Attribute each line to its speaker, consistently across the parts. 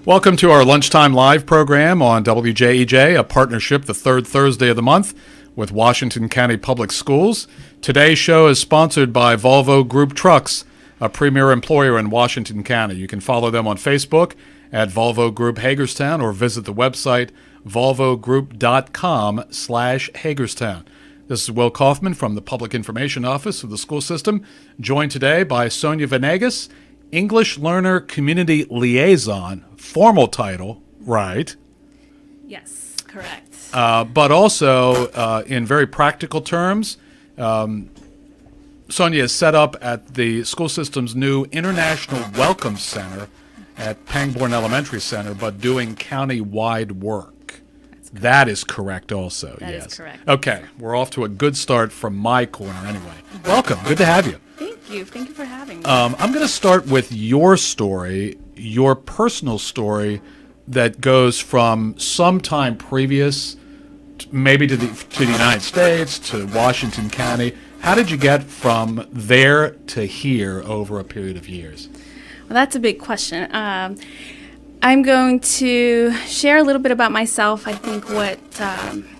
Speaker 1: Welcome to our Lunchtime Live program on WJEJ, a partnership the third Thursday of the month with Washington County Public Schools. Today's show is sponsored by Volvo Group Trucks, a premier employer in Washington County. You can follow them on Facebook at Volvo Group Hagerstown or visit the website volvogroup.com/Hagerstown. This is Will Kaufman from the Public Information Office of the school system, joined today by Sonia Vanegas, English Learner Community Liaison, formal title, right?
Speaker 2: Yes, correct.
Speaker 1: But also, in very practical terms, Sonia is set up at the school system's new International Welcome Center at Pangbourne Elementary Center, but doing countywide work. That is correct also,
Speaker 2: That
Speaker 1: yes.
Speaker 2: is correct.
Speaker 1: Okay, we're off to a good start from my corner anyway. Welcome, good to have you.
Speaker 2: Thank you. Thank you for having me.
Speaker 1: I'm going to start with your story, your personal story that goes from some time previous, maybe to the United States, to Washington County. How did you get from there to here over a period of years?
Speaker 2: Well, that's a big question. I'm going to share a little bit about myself. I think what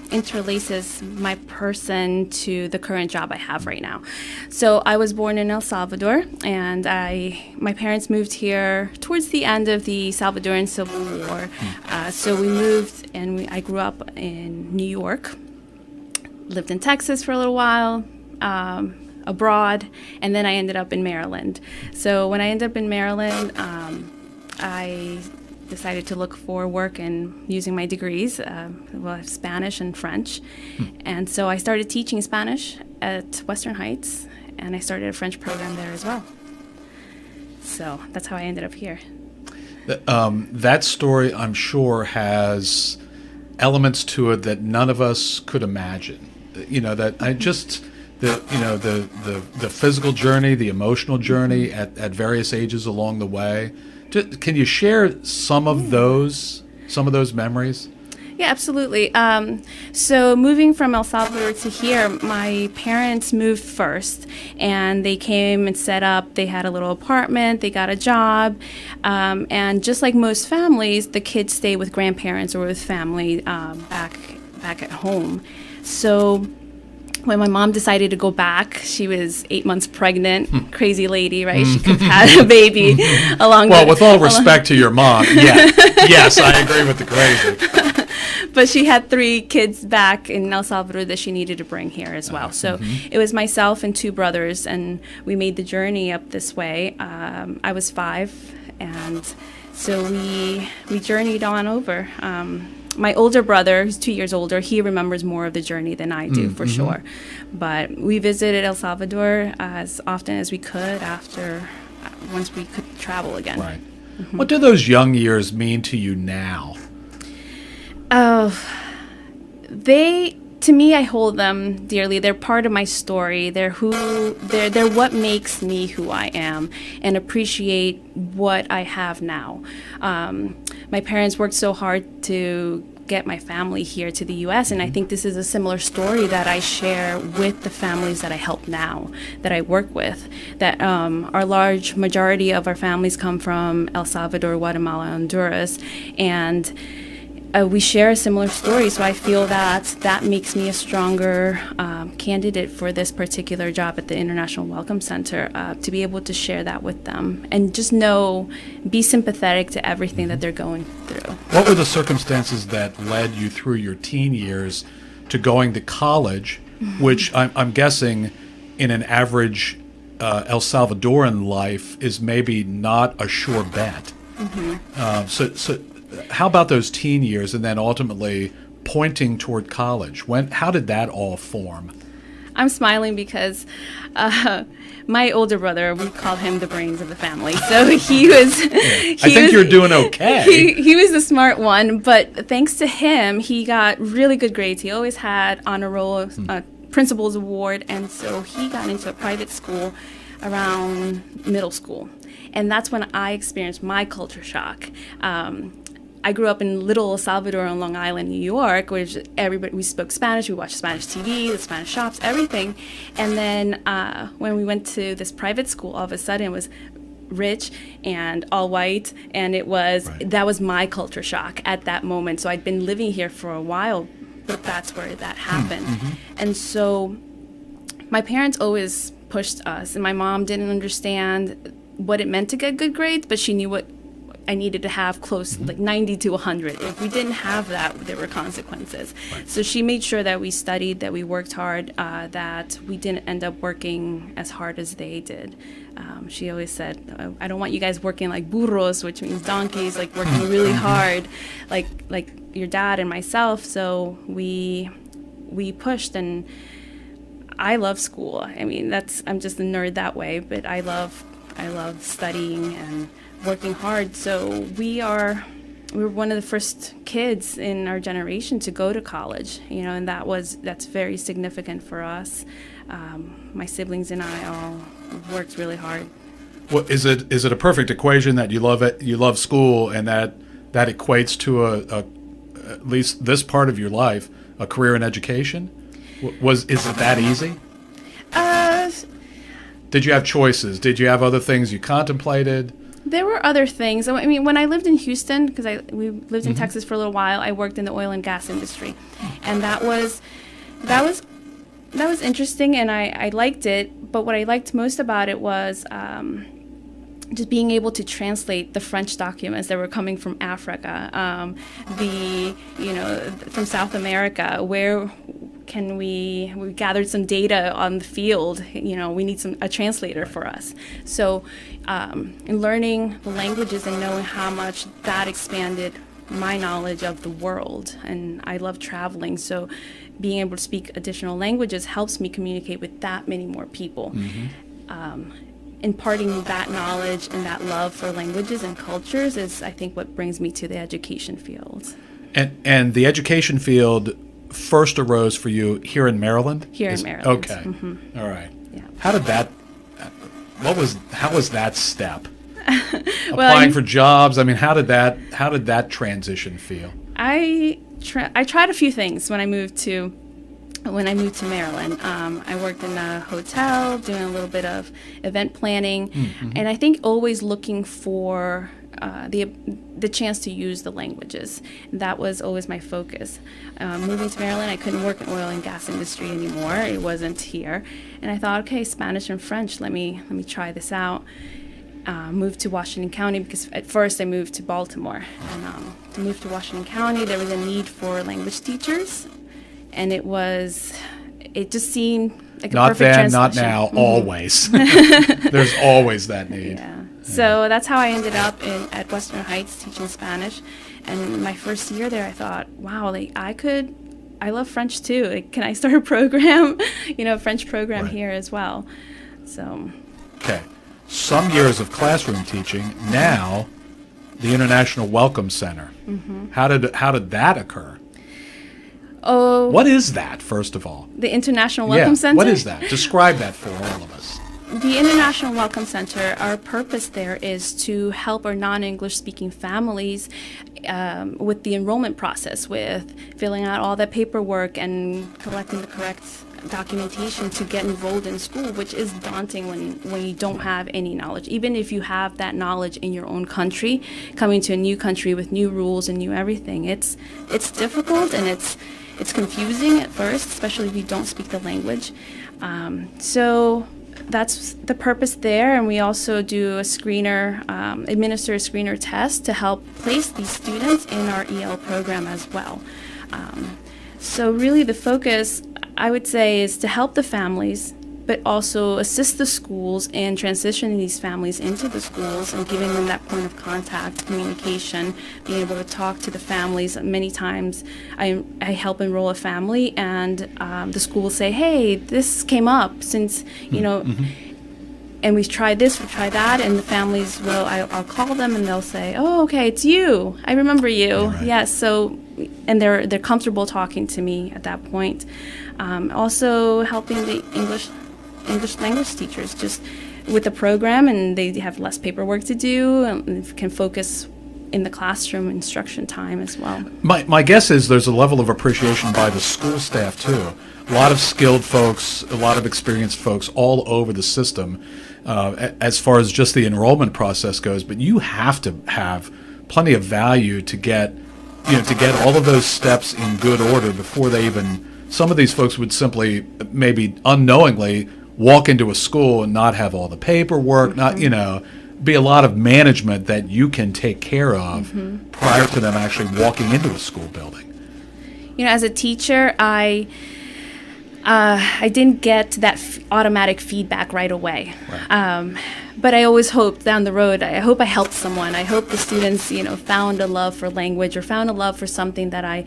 Speaker 2: interlaces my person to the current job I have right now. So I was born in El Salvador, and my parents moved here towards the end of the Salvadoran Civil War. So we moved, and I grew up in New York, lived in Texas for a little while, abroad, and then I ended up in Maryland. So when I ended up in Maryland, I decided to look for work and using my degrees, Spanish and French. And so I started teaching Spanish at Western Heights, and I started a French program there as well. So that's how I ended up here.
Speaker 1: That story, I'm sure, has elements to it that none of us could imagine. You know, that I just... the physical journey, the emotional journey at various ages along the way. Can you share some of those memories?
Speaker 2: Yeah, absolutely. So moving from El Salvador to here, my parents moved first, and they came and set up. They had a little apartment. They got a job, and just like most families, the kids stay with grandparents or with family back at home. So when my mom decided to go back, she was 8 months pregnant, crazy lady, right? She could have had a baby along.
Speaker 1: Well, with all respect to your mom, yeah, yes, I agree with the crazy.
Speaker 2: But she had 3 kids back in El Salvador that she needed to bring here as well. So it was myself and 2 brothers, and we made the journey up this way. I was 5, and so we journeyed on over. My older brother, who's 2 years older, he remembers more of the journey than I do, for sure. But we visited El Salvador as often as we could once we could travel again.
Speaker 1: Right. What do those young years mean to you now?
Speaker 2: To me, I hold them dearly. They're part of my story. They're what makes me who I am, and appreciate what I have now. My parents worked so hard to get my family here to the U.S., and I think this is a similar story that I share with the families that I help now, that I work with, that our large majority of our families come from El Salvador, Guatemala, Honduras, and we share a similar story, so I feel that makes me a stronger candidate for this particular job at the International Welcome Center, to be able to share that with them and just be sympathetic to everything that they're going through.
Speaker 1: What were the circumstances that led you through your teen years to going to college, which I'm guessing in an average El Salvadoran life is maybe not a sure bet? So how about those teen years and then ultimately pointing toward college? How did that all form?
Speaker 2: I'm smiling because my older brother, we called him the brains of the family. So he was...
Speaker 1: I think you're doing okay.
Speaker 2: He was the smart one, but thanks to him, he got really good grades. He always had honor roll, principal's award, and so he got into a private school around middle school. And that's when I experienced my culture shock. I grew up in Little El Salvador on Long Island, New York, which we spoke Spanish. We watched Spanish TV, the Spanish shops, everything. And then when we went to this private school, all of a sudden it was rich and all white, and that was my culture shock at that moment. So I'd been living here for a while, but that's where that happened. And so my parents always pushed us, and my mom didn't understand what it meant to get good grades, but she knew what I needed to have close, like 90 to 100. If we didn't have that, there were consequences. So she made sure that we studied, that we worked hard, that we didn't end up working as hard as they did. She always said, I don't want you guys working like burros, which means donkeys, like working really hard, like your dad and myself. So we pushed, and I love school. I mean, I'm just a nerd that way, but I love studying and working hard. So we were one of the first kids in our generation to go to college, and that's very significant for us. My siblings and I all worked really hard.
Speaker 1: Well, is it a perfect equation that you love school, and that equates to at least this part of your life, a career in education? Is it that easy? Did you have choices? Did you have other things you contemplated?
Speaker 2: There were other things. I mean, when I lived in Houston, because we lived in Texas for a little while, I worked in the oil and gas industry, and that was interesting, and I liked it. But what I liked most about it was just being able to translate the French documents that were coming from Africa, from South America, where we gathered some data on the field. We need a translator for us. So in learning the languages and knowing how much that expanded my knowledge of the world, and I love traveling, so being able to speak additional languages helps me communicate with that many more people. Imparting that knowledge and that love for languages and cultures is, I think, what brings me to the education field.
Speaker 1: And the education field first arose for you here in Maryland?
Speaker 2: Here in Maryland.
Speaker 1: Okay. All right.
Speaker 2: Yeah.
Speaker 1: How was that step? Applying for jobs. I mean, how did that transition feel?
Speaker 2: I tried a few things when I moved to Maryland. I worked in a hotel, doing a little bit of event planning, and I think always looking for the chance to use the languages. That was always my focus. Moving to Maryland, I couldn't work in oil and gas industry anymore. It wasn't here, and I thought, okay, Spanish and French. Let me try this out. Moved to Washington County, because at first I moved to Baltimore, and to move to Washington County, there was a need for language teachers. And it just seemed like a perfect translation. Not then, not now,
Speaker 1: always. There's always that need.
Speaker 2: Yeah. So that's how I ended up at Western Heights teaching Spanish. And my first year there, I thought, wow, I love French too. Like, can I start a program, a French program here as well? So. Okay.
Speaker 1: Some years of classroom teaching, now the International Welcome Center. How did that occur?
Speaker 2: Oh,
Speaker 1: what is that, first of all?
Speaker 2: The International Welcome Center?
Speaker 1: What is that? Describe that for all of us.
Speaker 2: The International Welcome Center, our purpose there is to help our non-English speaking families with the enrollment process, with filling out all that paperwork and collecting the correct documentation to get enrolled in school, which is daunting when you don't have any knowledge. Even if you have that knowledge in your own country, coming to a new country with new rules and new everything, it's difficult, and it's confusing at first, especially if you don't speak the language. So that's the purpose there, and we also do administer a screener test to help place these students in our EL program as well. So really the focus, I would say, is to help the families, but also assist the schools in transitioning these families into the schools and giving them that point of contact, communication, being able to talk to the families. Many times I help enroll a family, and the school will say, hey, this came up since, and we've tried this, we've tried that, and the families will, I'll call them and they'll say, oh, okay, it's you. I remember you. Right. Yes, so, and they're comfortable talking to me at that point. Also helping the English language teachers just with the program, and they have less paperwork to do and can focus in the classroom instruction time as well.
Speaker 1: My guess is there's a level of appreciation by the school staff too. A lot of skilled folks, a lot of experienced folks all over the system as far as just the enrollment process goes. But you have to have plenty of value to get all of those steps in good order before they even. Some of these folks would simply, maybe unknowingly, walk into a school and not have all the paperwork, be a lot of management that you can take care of prior to them actually walking into a school building.
Speaker 2: As a teacher, I didn't get that automatic feedback right away.
Speaker 1: Right.
Speaker 2: But I always hoped down the road, I hope I helped someone. I hope the students, found a love for language or found a love for something that I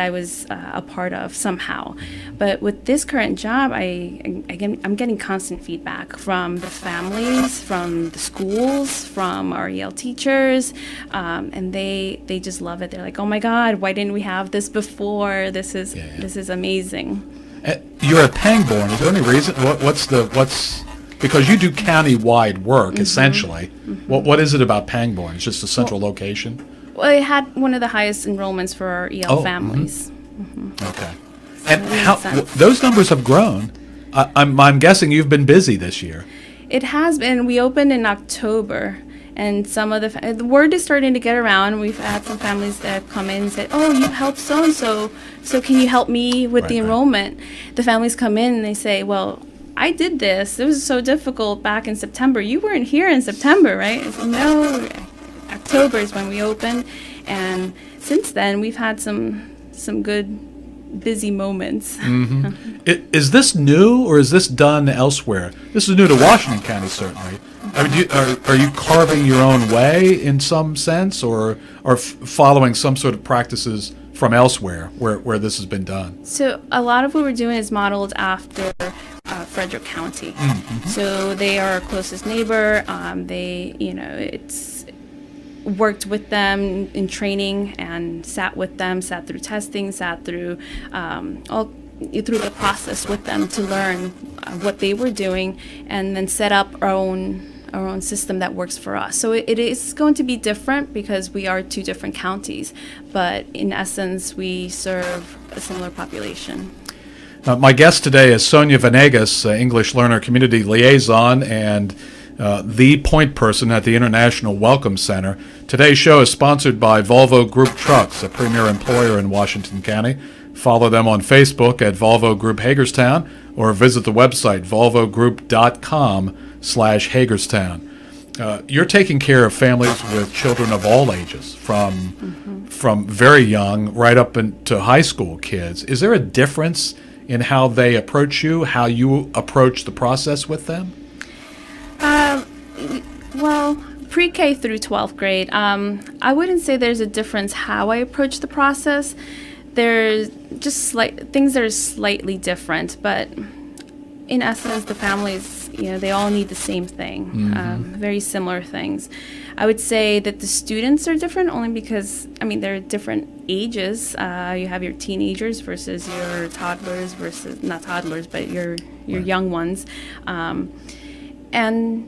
Speaker 2: was a part of somehow. But with this current job, I'm getting constant feedback from the families, from the schools, from our EL teachers, and they just love it. They're like, "Oh my God, why didn't we have this before? This is amazing."
Speaker 1: You're at Pangbourne. Is there any reason? What's because you do countywide work essentially? What is it about Pangbourne? It's just a central location.
Speaker 2: Well, it had one of the highest enrollments for our EL families.
Speaker 1: Okay, and how those numbers have grown. I'm guessing you've been busy this year.
Speaker 2: It has been. We opened in October. And some of the word is starting to get around. We've had some families that have come in and said, "Oh, you helped so-and-so, so can you help me with the enrollment?" The families come in and they say, "Well, I did this. It was so difficult back in September. You weren't here in September, right?" I said, "No, October is when we opened." And since then, we've had some good busy moments.
Speaker 1: Is this new, or is this done elsewhere? This is new to Washington County, certainly. I mean, are you carving your own way in some sense, or following some sort of practices from elsewhere where this has been done?
Speaker 2: So a lot of what we're doing is modeled after Frederick County. So they are our closest neighbor. It's worked with them in training and sat with them, sat through testing, sat through through the process with them to learn what they were doing, and then set up our own system that works for us. So it is going to be different because we are two different counties, but in essence, we serve a similar population.
Speaker 1: My guest today is Sonia Vanegas, English Learner Community Liaison and the point person at the International Welcome Center. Today's show is sponsored by Volvo Group Trucks, a premier employer in Washington County. Follow them on Facebook at Volvo Group Hagerstown, or visit the website volvogroup.com/Hagerstown. You're taking care of families with children of all ages, from very young right up into high school kids. Is there a difference in how they approach you, how you approach the process with them?
Speaker 2: Well, pre-K through 12th grade, I wouldn't say there's a difference how I approach the process. There's just things that are slightly different, but in essence, the families, they all need the same thing, very similar things. I would say that the students are different only because, they're different ages. You have your teenagers versus your toddlers versus, not toddlers, but your young ones. And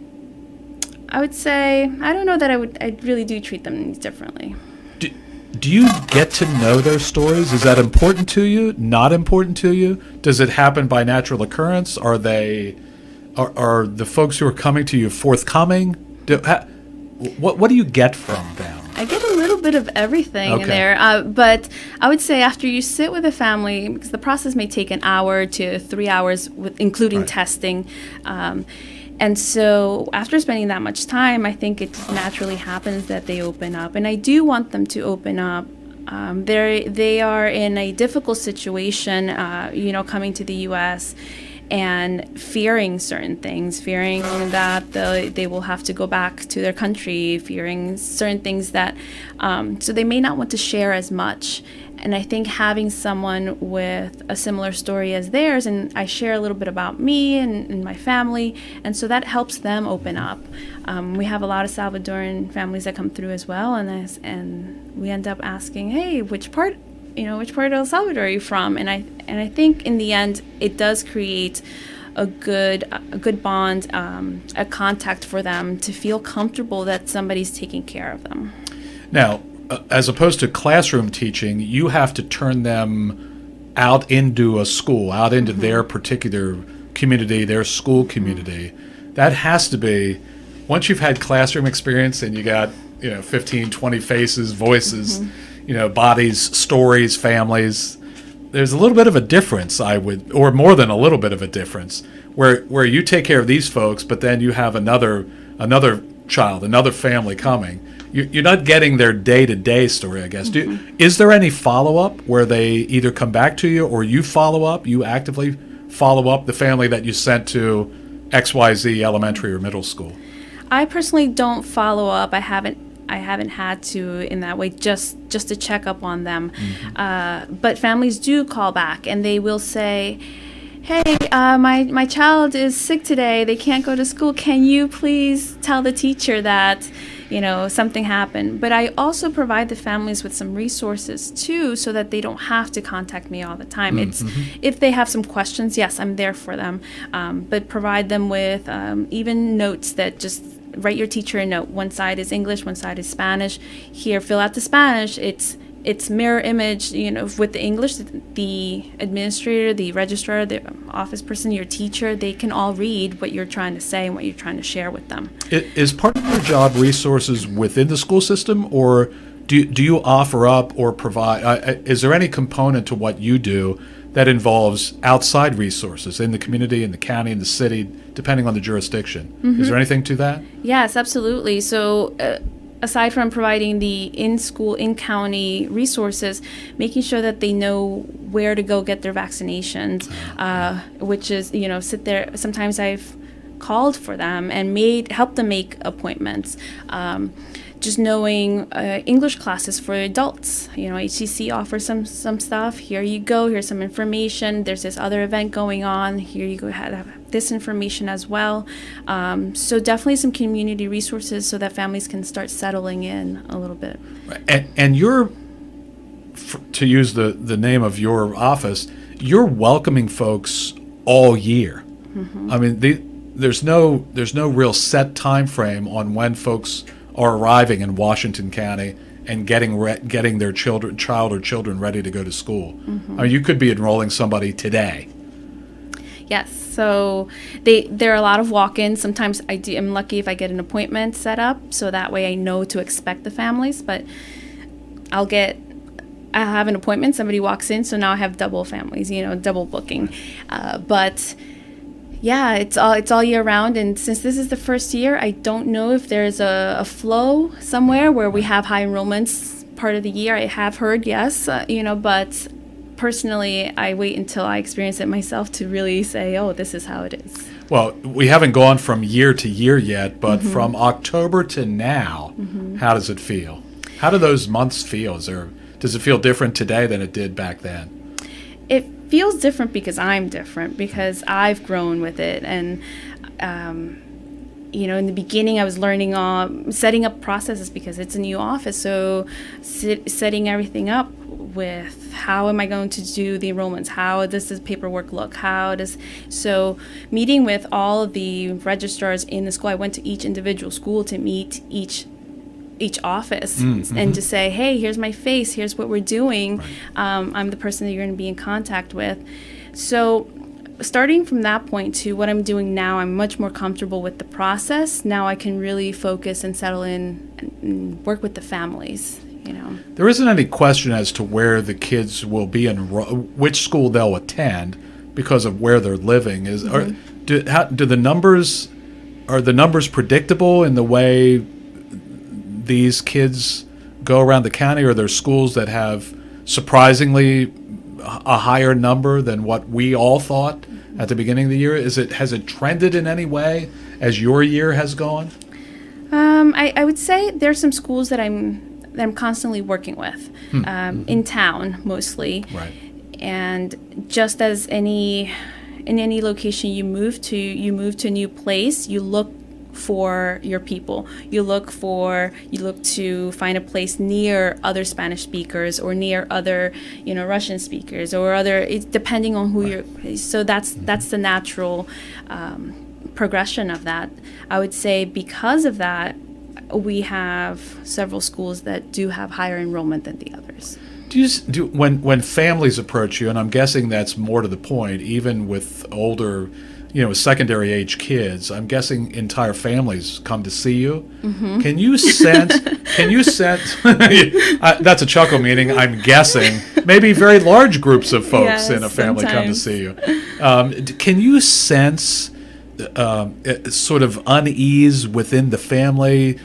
Speaker 2: I would say, I don't know that I really do treat them differently.
Speaker 1: Do you get to know their stories? Is that important to you? Not important to you? Does it happen by natural occurrence? Are the folks who are coming to you forthcoming? What do you get from them?
Speaker 2: I get a little bit of everything in there, but I would say after you sit with a family, because the process may take an hour to 3 hours, including testing. And so after spending that much time, I think it just naturally happens that they open up. And I do want them to open up. They are in a difficult situation, coming to the U.S. and fearing certain things, fearing that they will have to go back to their country, fearing certain things that, so they may not want to share as much. And I think having someone with a similar story as theirs, and I share a little bit about me and my family, and so that helps them open up. We have a lot of Salvadoran families that come through as well, and we end up asking, "Hey, which part of El Salvador are you from?" And I think in the end, it does create a good bond, a contact for them to feel comfortable that somebody's taking care of them.
Speaker 1: Now, as opposed to classroom teaching, you have to turn them out into a school, out into their particular community, their school community. That has to be, once you've had classroom experience and you got, 15, 20 faces, voices, bodies, stories, families, there's a little bit of a difference, or more than a little bit of a difference, where you take care of these folks, but then you have another child, another family coming. You're not getting their day-to-day story, I guess. Is there any follow-up where they either come back to you or you follow up, you actively follow up the family that you sent to XYZ elementary or middle school?
Speaker 2: I personally don't follow up. I haven't had to in that way, just to check up on them. But families do call back and they will say, hey, my child is sick today. They can't go to school. Can you please tell the teacher that, something happened? But I also provide the families with some resources too, so that they don't have to contact me all the time. If they have some questions, yes, I'm there for them. But provide them with even notes that just write your teacher a note. One side is English, one side is Spanish. Here, fill out the Spanish. It's mirror image, with the English, the administrator, the registrar, the office person, your teacher, they can all read what you're trying to say and what you're trying to share with them.
Speaker 1: Is part of your job resources within the school system, or do you offer up or provide, is there any component to what you do that involves outside resources in the community, in the county, in the city, depending on the jurisdiction? Is there anything to that? Yes,
Speaker 2: absolutely. So, aside from providing the in-school, in-county resources, making sure that they know where to go get their vaccinations, which is, sit there. Sometimes I've called for them and helped them make appointments. Just knowing English classes for adults. HCC offers some stuff. Here you go. Here's some information. There's this other event going on. Here you go. Have this information as well. So definitely some community resources so that families can start settling in a little bit.
Speaker 1: And you're, to use the name of your office, you're welcoming folks all year. I mean, there's no real set time frame on when folks are arriving in Washington County and getting their child or children ready to go to school. I mean, you could be enrolling somebody today.
Speaker 2: Yes, so there are a lot of walk-ins. Sometimes I'm lucky if I get an appointment set up, so that way I know to expect the families. But I'll have an appointment, somebody walks in, so now I have double families, double booking. But yeah, it's all year round, and since this is the first year, I don't know if there's a flow somewhere where we have high enrollments part of the year. I have heard yes, but personally, I wait until I experience it myself to really say, oh, this is how it is.
Speaker 1: Well, we haven't gone from year to year yet, but from October to now, how does it feel? How do those months feel? Does it feel different today than it did back then?
Speaker 2: It feels different because I'm different, because I've grown with it. And, in the beginning I was learning setting up processes because it's a new office. So setting everything up with how am I going to do the enrollments? How does this paperwork look? So meeting with all of the registrars in the school, I went to each individual school to meet each office and to say, hey, here's my face, here's what we're doing. I'm the person that you're going to be in contact with. So starting from that point to what I'm doing now, I'm much more comfortable with the process. Now I can really focus and settle in and work with the families.
Speaker 1: There isn't any question as to where the kids will be which school they'll attend because of where they're living. Are the numbers predictable in the way these kids go around the county, or are there schools that have surprisingly a higher number than what we all thought at the beginning of the year? Has it trended in any way as your year has gone?
Speaker 2: I would say there's some schools that I'm constantly working with in town mostly.
Speaker 1: Right.
Speaker 2: And just as in any location you move to a new place, you look for your people. You look to find a place near other Spanish speakers or near other, Russian speakers or other, depending on who you're. So that's the natural progression of that. I would say because of that, we have several schools that do have higher enrollment than the others.
Speaker 1: When families approach you, and I'm guessing that's more to the point, even with older, secondary age kids, I'm guessing entire families come to see you. Mm-hmm. Can you sense? That's a chuckle, meaning I'm guessing maybe very large groups of folks in a family come to see you. Can you sense sort of unease within the family?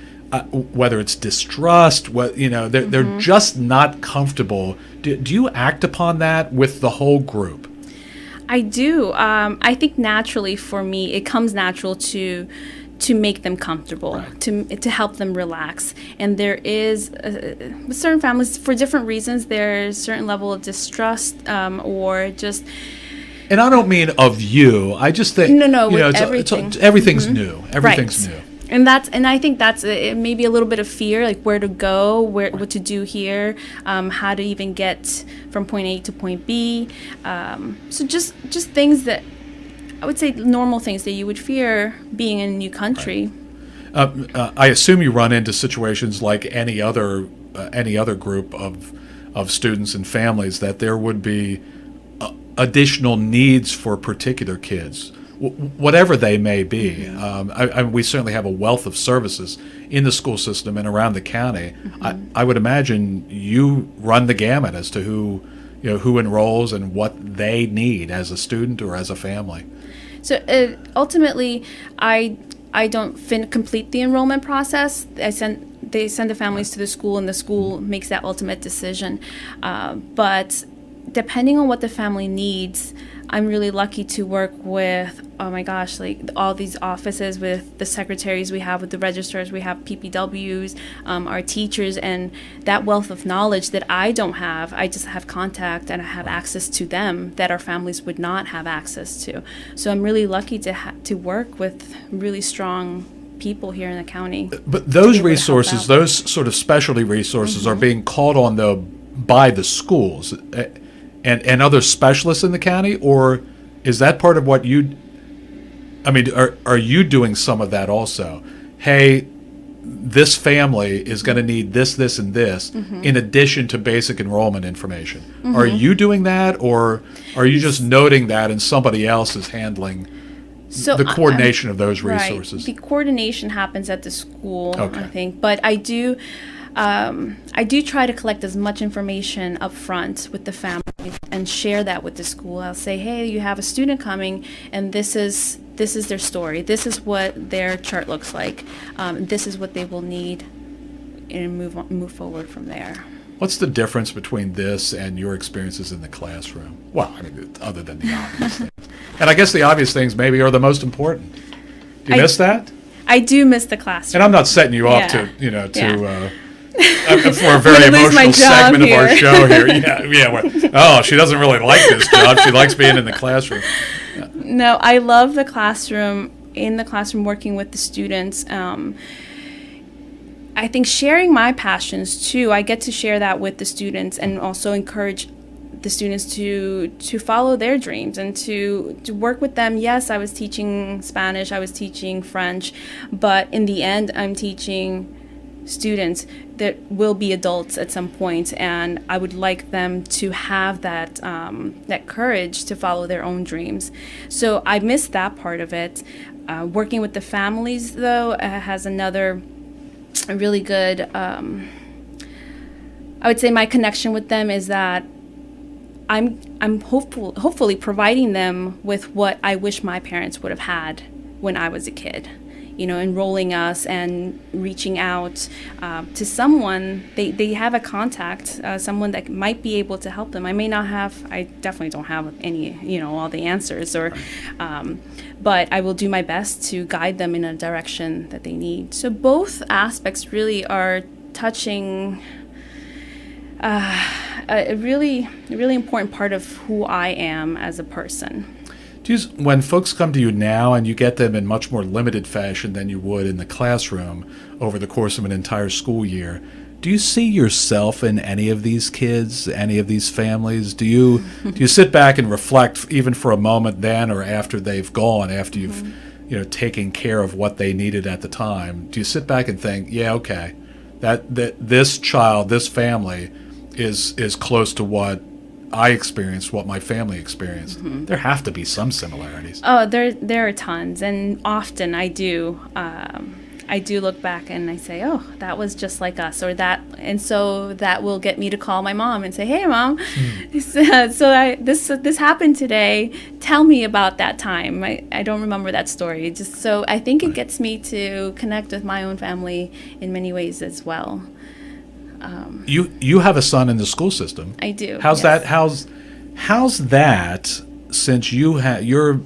Speaker 1: Whether it's distrust, they're just not comfortable. Do you act upon that with the whole group?
Speaker 2: I do. I think naturally for me, it comes natural to make them comfortable, right, to help them relax. And there is with certain families, for different reasons, there's a certain level of distrust or just. And
Speaker 1: I don't mean of you. I just think
Speaker 2: with everything.
Speaker 1: Everything's new. Everything's
Speaker 2: right.
Speaker 1: new.
Speaker 2: And I think that's maybe a little bit of fear, like where to go, what to do here, how to even get from point A to point B. So just things that I would say normal things that you would fear being in a new country.
Speaker 1: Right. I assume you run into situations like any other group of students and families that there would be additional needs for particular kids. Whatever they may be. We certainly have a wealth of services in the school system and around the county. Mm-hmm. I would imagine you run the gamut as to who enrolls and what they need as a student or as a family.
Speaker 2: So ultimately, I don't complete the enrollment process. They send the families to the school, and the school makes that ultimate decision. But depending on what the family needs, I'm really lucky to work with, like all these offices with the secretaries we have, with the registrars, we have PPWs, our teachers, and that wealth of knowledge that I don't have, I just have contact and I have access to them that our families would not have access to. So I'm really lucky to work with really strong people here in the county. But
Speaker 1: those resources, those sort of specialty resources, are being called on, though, by the schools and other specialists in the county, or is that part of what are you doing some of that also? Hey, this family is going to need this, this, and this, in addition to basic enrollment information. Mm-hmm. Are you doing that, or are you just noting that and somebody else is handling the coordination of those resources?
Speaker 2: Right. The coordination happens at the school, okay, I think, but I do try to collect as much information up front with the family and share that with the school. I'll say, hey, you have a student coming, and this is their story. This is what their chart looks like. This is what they will need, and move forward from there.
Speaker 1: What's the difference between this and your experiences in the classroom? Well, other than the obvious things. And I guess the obvious things maybe are the most important. Do you miss that?
Speaker 2: I do miss the classroom.
Speaker 1: And I'm not setting you off to for a very emotional segment of our show here. She doesn't really like this job. She likes being in the classroom.
Speaker 2: No, I love the classroom. In the classroom, working with the students. I think sharing my passions too. I get to share that with the students and also encourage the students to follow their dreams and to work with them. Yes, I was teaching Spanish, I was teaching French, but in the end, I'm teaching students that will be adults at some point, and I would like them to have that that courage to follow their own dreams. So I miss that part of it. Working with the families, though, has another really good. I would say my connection with them is that I'm hopefully providing them with what I wish my parents would have had when I was a kid. Enrolling us and reaching out to someone. They have a contact, someone that might be able to help them. I definitely don't have any, all the answers, but I will do my best to guide them in a direction that they need. So both aspects really are touching a really important part of who I am as a person.
Speaker 1: When folks come to you now and you get them in much more limited fashion than you would in the classroom over the course of an entire school year, do you see yourself in any of these kids, any of these families? Do you sit back and reflect even for a moment then or after they've gone, after you've taking care of what they needed at the time, do you sit back and think, yeah, okay, that this child, this family is close to what I experienced, what my family experienced? There have to be some similarities.
Speaker 2: Oh, there are tons, and often I do look back and I say, oh, that was just like us, or that, and so that will get me to call my mom and say, hey, Mom, this happened today. Tell me about that time. I don't remember that story. Just so I think it gets me to connect with my own family in many ways as well.
Speaker 1: You have a son in the school system.
Speaker 2: I do.
Speaker 1: How's
Speaker 2: yes.
Speaker 1: that? How's that? Since you're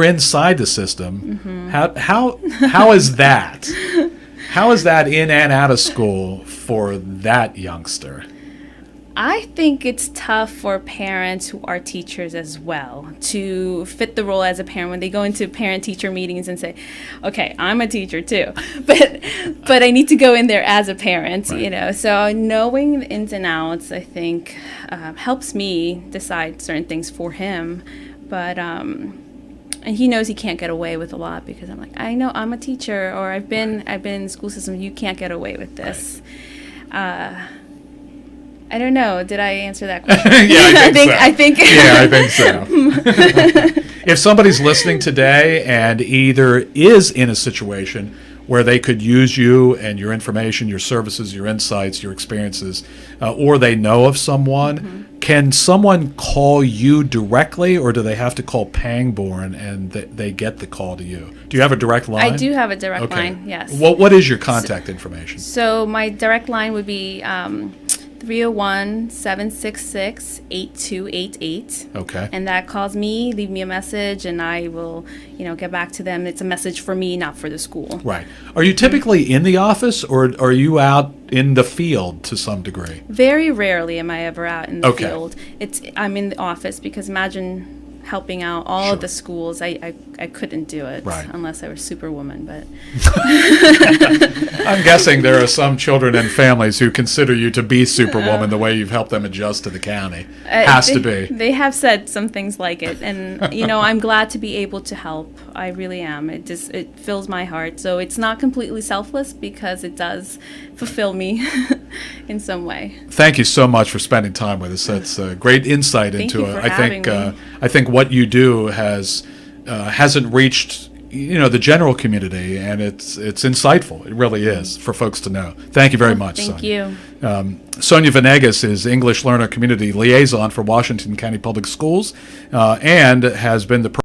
Speaker 1: inside the system. How is that? How is that in and out of school for that youngster?
Speaker 2: I think it's tough for parents who are teachers as well to fit the role as a parent when they go into parent-teacher meetings and say, okay, I'm a teacher too, but I need to go in there as a parent,
Speaker 1: Right.
Speaker 2: So knowing the ins and outs, I think, helps me decide certain things for him, but and he knows he can't get away with a lot because I'm like, I know I'm a teacher, or I've been in the school system, you can't get away with this. Right. I don't know. Did I answer that question?
Speaker 1: Yeah, I think so.
Speaker 2: Yeah,
Speaker 1: I think so. If somebody's listening today and either is in a situation where they could use you and your information, your services, your insights, your experiences, or they know of someone, can someone call you directly, or do they have to call Pangborn and they get the call to you? Do you have a direct line?
Speaker 2: I do have a direct
Speaker 1: Okay.
Speaker 2: line, yes.
Speaker 1: What is your contact information?
Speaker 2: So my direct line would be 301-766-8288.
Speaker 1: Okay.
Speaker 2: And that calls me, leave me a message, and I will, get back to them. It's a message for me, not for the school.
Speaker 1: Right. Are you typically in the office, or are you out in the field to some degree?
Speaker 2: Very rarely am I ever out in the
Speaker 1: Okay.
Speaker 2: field. I'm in the office because imagine helping out all
Speaker 1: Sure.
Speaker 2: of the schools. I couldn't do it
Speaker 1: Right.
Speaker 2: unless I were Superwoman, but
Speaker 1: I'm guessing there are some children and families who consider you to be Superwoman the way you've helped them adjust to the county. Has to be.
Speaker 2: They have said some things like it, and I'm glad to be able to help. I really am. It fills my heart. So it's not completely selfless because it does fulfill me in some way.
Speaker 1: Thank you so much for spending time with us. That's a great insight
Speaker 2: Thank
Speaker 1: into
Speaker 2: you
Speaker 1: it.
Speaker 2: for
Speaker 1: I think
Speaker 2: having me.
Speaker 1: I think what you do hasn't reached the general community, and it's insightful. It really is for folks to know. Thank you very much.
Speaker 2: Thank
Speaker 1: Sonia.
Speaker 2: you.
Speaker 1: Sonia Vanegas is English Learner Community Liaison for Washington County Public Schools, and has been the